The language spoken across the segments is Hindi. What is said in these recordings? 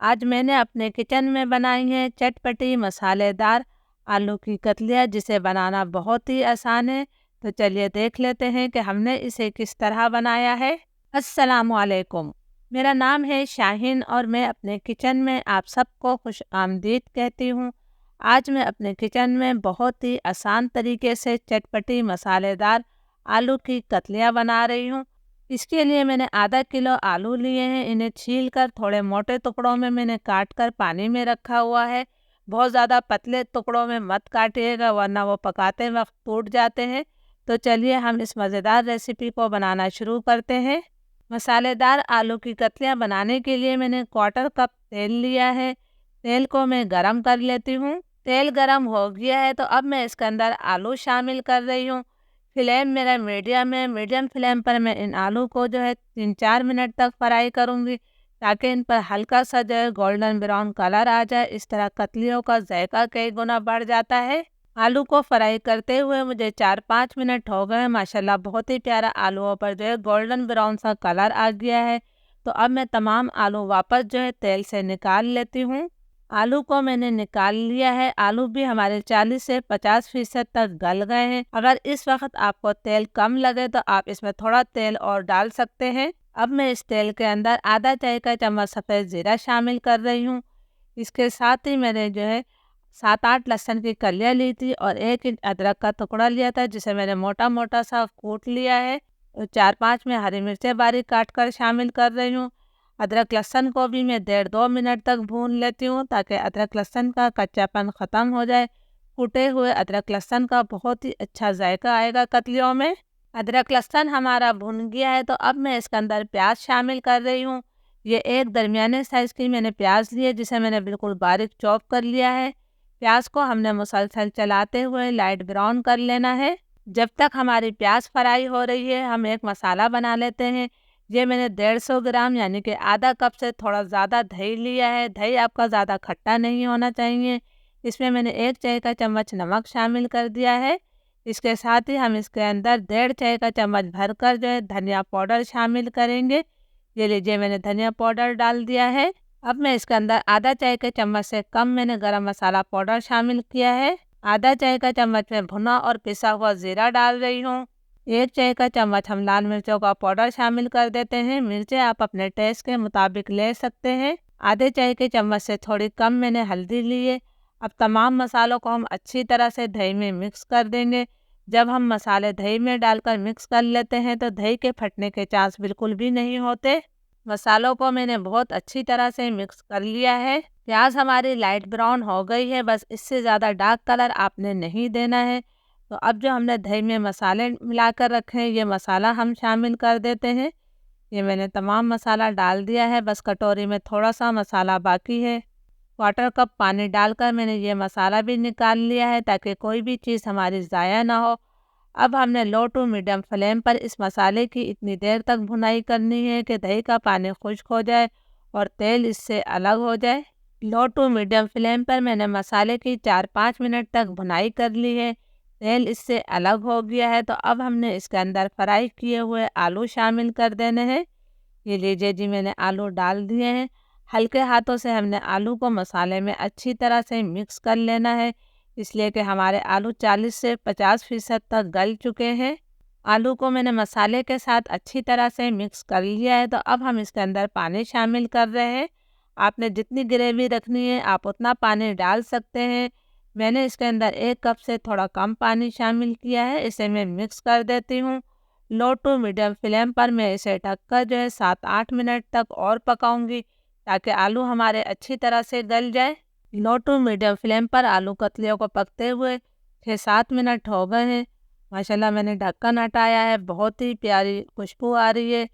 आज मैंने अपने किचन में बनाई है चटपटी मसालेदार आलू की कतलियाँ, जिसे बनाना बहुत ही आसान है। तो चलिए देख लेते हैं कि हमने इसे किस तरह बनाया है। अस्सलाम वालेकुम। मेरा नाम है शाहीन और मैं अपने किचन में आप सबको खुश आमदीद कहती हूँ। आज मैं अपने किचन में बहुत ही आसान तरीके से चटपटी मसालेदार आलू की कतलियाँ बना रही हूँ। इसके लिए मैंने आधा किलो आलू लिए हैं। इन्हें छील कर थोड़े मोटे टुकड़ों में मैंने काट कर पानी में रखा हुआ है। बहुत ज़्यादा पतले टुकड़ों में मत काटिएगा, वरना वो पकाते वक्त टूट जाते हैं। तो चलिए हम इस मज़ेदार रेसिपी को बनाना शुरू करते हैं। मसालेदार आलू की कतलियाँ बनाने के लिए मैंने 1/4 कप तेल लिया है। तेल को मैं गरम कर लेती हूँ। तेल गरम हो गया है तो अब मैं इसके अंदर आलू शामिल कर रही हूँ। फ्लेम मेरा मीडियम है। मीडियम फ्लेम पर मैं इन आलू को जो है 3-4 मिनट तक फ्राई करूँगी, ताकि इन पर हल्का सा जो है गोल्डन ब्राउन कलर आ जाए। इस तरह कतलियों का जायका कई गुना बढ़ जाता है। आलू को फ्राई करते हुए मुझे 4-5 मिनट हो गए। माशाल्लाह बहुत ही प्यारा आलूओं पर जो है गोल्डन ब्राउन सा कलर आ गया है। तो अब मैं तमाम आलू वापस जो है तेल से निकाल लेती हूँ। आलू को मैंने निकाल लिया है। आलू भी हमारे 40 से 50% तक गल गए हैं। अगर इस वक्त आपको तेल कम लगे तो आप इसमें थोड़ा तेल और डाल सकते हैं। अब मैं इस तेल के अंदर आधा चाय का चम्मच सफ़ेद ज़ीरा शामिल कर रही हूँ। इसके साथ ही मैंने जो है 7-8 लहसुन की कलियाँ ली थी और 1 इंच अदरक का टुकड़ा लिया था, जिसे मैंने मोटा मोटा सा कूट लिया है। 4-5 में हरी मिर्चें बारीक काट कर शामिल कर रही हूँ। अदरक लहसुन को भी मैं 1.5-2 मिनट तक भून लेती हूँ, ताकि अदरक लहसुन का कच्चापन ख़त्म हो जाए। कूटे हुए अदरक लहसुन का बहुत ही अच्छा जायका आएगा कतलियों में। अदरक लहसुन हमारा भुन गया है तो अब मैं इसके अंदर प्याज शामिल कर रही हूँ। ये एक दरमियाने साइज़ की मैंने प्याज ली है, जिसे मैंने बिल्कुल बारीक चॉप कर लिया है। प्याज को हमने मुसलसल चलाते हुए लाइट ब्राउन कर लेना है। जब तक हमारी प्याज फ्राई हो रही है, हम एक मसाला बना लेते हैं। ये मैंने 150 ग्राम यानी कि आधा कप से थोड़ा ज़्यादा दही लिया है। दही आपका ज़्यादा खट्टा नहीं होना चाहिए। इसमें मैंने 1 चाय का चम्मच नमक शामिल कर दिया है। इसके साथ ही हम इसके अंदर 1.5 चाय का चम्मच भरकर जो है धनिया पाउडर शामिल करेंगे। ये लीजिए मैंने धनिया पाउडर डाल दिया है। अब मैं इसके अंदर आधा चाय के चम्मच से कम मैंने गरम मसाला पाउडर शामिल किया है। आधा चाय का चम्मच में भुना और पिसा हुआ ज़ीरा डाल रही हूँ। 1 चाय का चम्मच हम लाल मिर्चों का पाउडर शामिल कर देते हैं। मिर्चें आप अपने टेस्ट के मुताबिक ले सकते हैं। आधे चाय के चम्मच से थोड़ी कम मैंने हल्दी ली है। अब तमाम मसालों को हम अच्छी तरह से दही में मिक्स कर देंगे। जब हम मसाले दही में डालकर मिक्स कर लेते हैं तो दही के फटने के चांस बिल्कुल भी नहीं होते। मसालों को मैंने बहुत अच्छी तरह से मिक्स कर लिया है। प्याज हमारी लाइट ब्राउन हो गई है, बस इससे ज़्यादा डार्क कलर आपने नहीं देना है। तो अब जो हमने दही में मसाले मिलाकर रखे हैं, ये मसाला हम शामिल कर देते हैं। ये मैंने तमाम मसाला डाल दिया है, बस कटोरी में थोड़ा सा मसाला बाकी है। 1/4 कप पानी डालकर मैंने ये मसाला भी निकाल लिया है, ताकि कोई भी चीज़ हमारी ज़ाया ना हो। अब हमने लो टू मीडियम फ्लेम पर इस मसाले की इतनी देर तक भुनाई करनी है कि दही का पानी खुश्क हो जाए और तेल इससे अलग हो जाए। लो टू मीडियम फ्लेम पर मैंने मसाले की 4-5 मिनट तक भुनाई कर ली है। तेल इससे अलग हो गया है तो अब हमने इसके अंदर फ्राई किए हुए आलू शामिल कर देने हैं। ये लीजिए जी मैंने आलू डाल दिए हैं। हल्के हाथों से हमने आलू को मसाले में अच्छी तरह से मिक्स कर लेना है, इसलिए कि हमारे आलू 40 से 50% तक गल चुके हैं। आलू को मैंने मसाले के साथ अच्छी तरह से मिक्स कर लिया है तो अब हम इसके अंदर पानी शामिल कर रहे हैं। आपने जितनी ग्रेवी रखनी है आप उतना पानी डाल सकते हैं। मैंने इसके अंदर 1 कप से थोड़ा कम पानी शामिल किया है। इसे मैं मिक्स कर देती हूँ। लो टू मीडियम फ्लेम पर मैं इसे ढककर जो है 7-8 मिनट तक और पकाऊंगी, ताकि आलू हमारे अच्छी तरह से गल जाए। लो टू मीडियम फ्लेम पर आलू कतलियों को पकते हुए 6-7 मिनट हो गए हैं। माशाल्लाह मैंने ढक्कन हटाया है, बहुत ही प्यारी खुशबू आ रही है।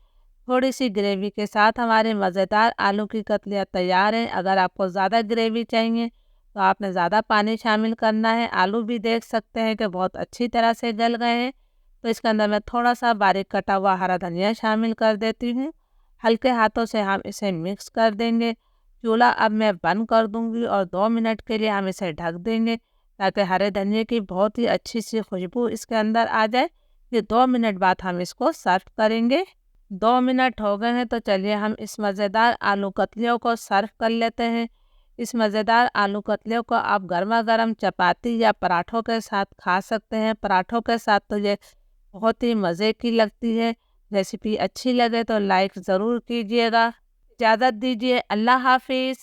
थोड़ी सी ग्रेवी के साथ हमारे मज़ेदार आलू की कतलियाँ तैयार हैं। अगर आपको ज़्यादा ग्रेवी चाहिए तो आपने ज़्यादा पानी शामिल करना है। आलू भी देख सकते हैं कि बहुत अच्छी तरह से गल गए हैं। तो इसके अंदर मैं थोड़ा सा बारीक कटा हुआ हरा धनिया शामिल कर देती हूँ। हल्के हाथों से हम इसे मिक्स कर देंगे। चूल्हा अब मैं बंद कर दूंगी और 2 मिनट के लिए हम इसे ढक देंगे, ताकि हरे धनिए की बहुत ही अच्छी सी खुशबू इसके अंदर आ जाए। फिर 2 मिनट बाद हम इसको सर्व करेंगे। 2 मिनट हो गए हैं, तो चलिए हम इस मज़ेदार आलू कतलियों को सर्व कर लेते हैं। इस मज़ेदार आलू कतलियों को आप गर्मा गर्म चपाती या पराठों के साथ खा सकते हैं। पराठों के साथ तो ये बहुत ही मज़े की लगती है। रेसिपी अच्छी लगे तो लाइक ज़रूर कीजिएगा। इजाज़त दीजिए, अल्लाह हाफिज़।